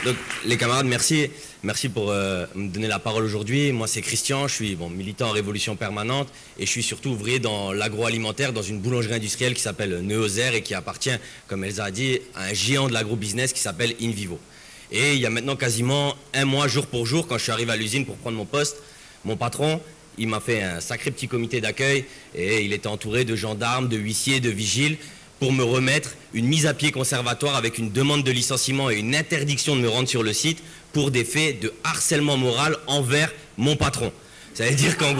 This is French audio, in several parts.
Donc, les camarades, merci. Merci pour me donner la parole aujourd'hui. Moi, c'est Christian, je suis militant en Révolution Permanente et je suis surtout ouvrier dans l'agroalimentaire, dans une boulangerie industrielle qui s'appelle Neozer et qui appartient, comme Elsa a dit, à un géant de l'agro-business qui s'appelle InVivo. Et il y a maintenant quasiment un mois, jour pour jour, quand je suis arrivé à l'usine pour prendre mon poste, mon patron, il m'a fait un sacré petit comité d'accueil et il était entouré de gendarmes, de huissiers, de vigiles pour me remettre une mise à pied conservatoire avec une demande de licenciement et une interdiction de me rendre sur le site pour des faits de harcèlement moral envers mon patron. Ça veut dire qu'en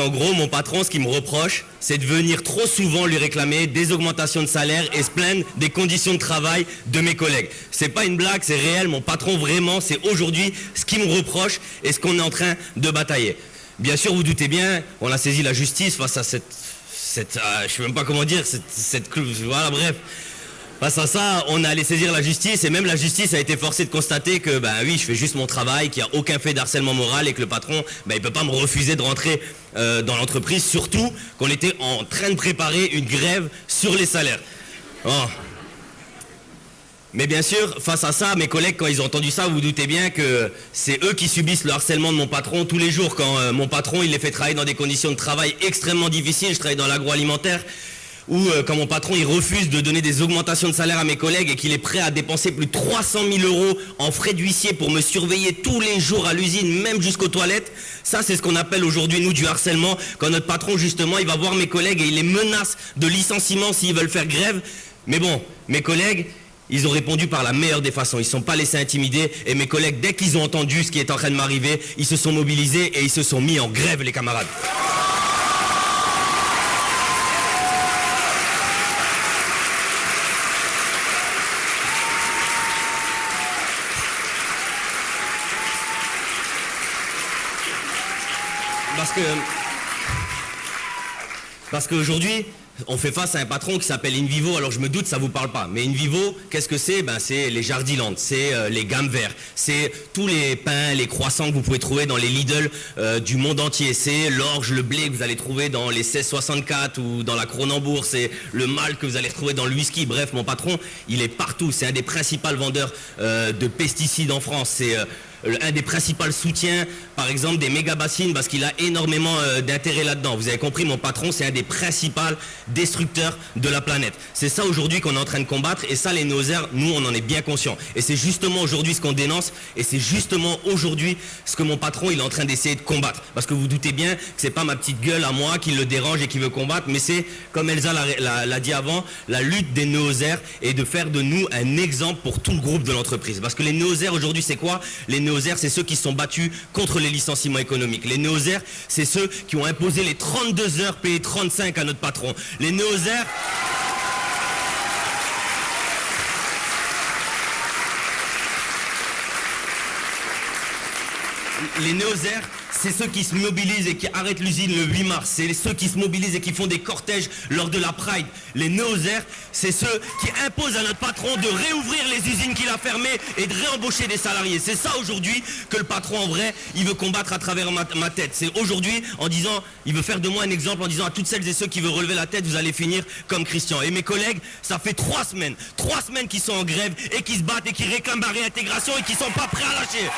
gros, mon patron, ce qu'il me reproche, c'est de venir trop souvent lui réclamer des augmentations de salaire et se plaindre des conditions de travail de mes collègues. C'est pas une blague, c'est réel. Mon patron, vraiment, c'est aujourd'hui ce qu'il me reproche et ce qu'on est en train de batailler. Bien sûr, vous doutez bien, on a saisi la justice face à cette je sais même pas comment dire, voilà, bref. Face à ça, on est allé saisir la justice et même la justice a été forcée de constater que, oui, je fais juste mon travail, qu'il n'y a aucun fait d'harcèlement moral et que le patron, il peut pas me refuser de rentrer dans l'entreprise, surtout qu'on était en train de préparer une grève sur les salaires. Oh. Mais bien sûr, face à ça, mes collègues, quand ils ont entendu ça, vous vous doutez bien que c'est eux qui subissent le harcèlement de mon patron tous les jours. Quand mon patron, il les fait travailler dans des conditions de travail extrêmement difficiles, je travaille dans l'agroalimentaire, ou quand mon patron, il refuse de donner des augmentations de salaire à mes collègues et qu'il est prêt à dépenser plus de 300 000 € en frais d'huissier pour me surveiller tous les jours à l'usine, même jusqu'aux toilettes. Ça, c'est ce qu'on appelle aujourd'hui, nous, du harcèlement. Quand notre patron, justement, il va voir mes collègues et il les menace de licenciement s'ils veulent faire grève. Mais bon, mes collègues, ils ont répondu par la meilleure des façons, ils ne sont pas laissés intimider et mes collègues, dès qu'ils ont entendu ce qui est en train de m'arriver, ils se sont mobilisés et ils se sont mis en grève, les camarades. Parce qu'aujourd'hui, on fait face à un patron qui s'appelle InVivo, alors je me doute ça vous parle pas, mais InVivo, qu'est-ce que c'est? C'est les Jardiland, c'est les gammes verts, c'est tous les pains, les croissants que vous pouvez trouver dans les Lidl du monde entier, c'est l'orge, le blé que vous allez trouver dans les 1664 ou dans la Kronenbourg, c'est le malt que vous allez retrouver dans le whisky, bref, mon patron, il est partout, c'est un des principaux vendeurs de pesticides en France, c'est un des principaux soutiens, par exemple, des méga-bassines, parce qu'il a énormément d'intérêt là-dedans. Vous avez compris, mon patron, c'est un des principaux destructeurs de la planète. C'est ça aujourd'hui qu'on est en train de combattre, et ça, les Neozers, nous, on en est bien conscients. Et c'est justement aujourd'hui ce qu'on dénonce, et c'est justement aujourd'hui ce que mon patron, il est en train d'essayer de combattre. Parce que vous doutez bien que c'est pas ma petite gueule à moi qui le dérange et qui veut combattre, mais c'est, comme Elsa l'a dit avant, la lutte des Neozers et de faire de nous un exemple pour tout le groupe de l'entreprise. Parce que les Neozers, aujourd'hui, c'est quoi? Les Neozers, c'est ceux qui se sont battus contre les licenciements économiques. Les Neozers, c'est ceux qui ont imposé les 32 heures payées 35 à notre patron. Les Neozers... Les Neozers, c'est ceux qui se mobilisent et qui arrêtent l'usine le 8 mars. C'est ceux qui se mobilisent et qui font des cortèges lors de la Pride. Les Neozers, c'est ceux qui imposent à notre patron de réouvrir les usines qu'il a fermées et de réembaucher des salariés. C'est ça aujourd'hui que le patron, en vrai, il veut combattre à travers ma tête. C'est aujourd'hui en disant, il veut faire de moi un exemple en disant à toutes celles et ceux qui veulent relever la tête, vous allez finir comme Christian. Et mes collègues, ça fait 3 semaines qu'ils sont en grève et qui se battent et qui réclament la réintégration et qui sont pas prêts à lâcher.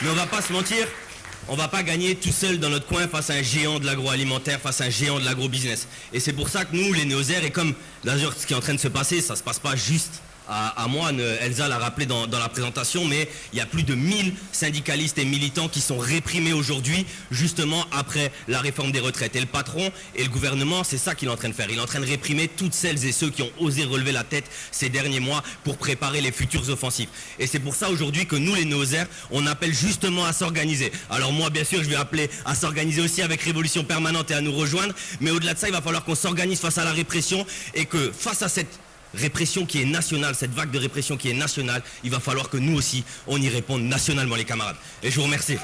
Mais on va pas se mentir, on va pas gagner tout seul dans notre coin face à un géant de l'agroalimentaire, face à un géant de l'agrobusiness. Et c'est pour ça que nous, les Neozers, et comme d'ailleurs ce qui est en train de se passer, ça se passe pas juste à moi, Elsa l'a rappelé dans la présentation, mais il y a plus de 1000 syndicalistes et militants qui sont réprimés aujourd'hui, justement après la réforme des retraites. Et le patron et le gouvernement, c'est ça qu'il est en train de faire. Il est en train de réprimer toutes celles et ceux qui ont osé relever la tête ces derniers mois pour préparer les futurs offensifs. Et c'est pour ça aujourd'hui que nous, les Neozers, on appelle justement à s'organiser. Alors moi, bien sûr, je vais appeler à s'organiser aussi avec Révolution Permanente et à nous rejoindre, mais au-delà de ça, il va falloir qu'on s'organise face à la répression et que face à cette répression qui est nationale, cette vague de répression qui est nationale, il va falloir que nous aussi, on y réponde nationalement, les camarades. Et je vous remercie.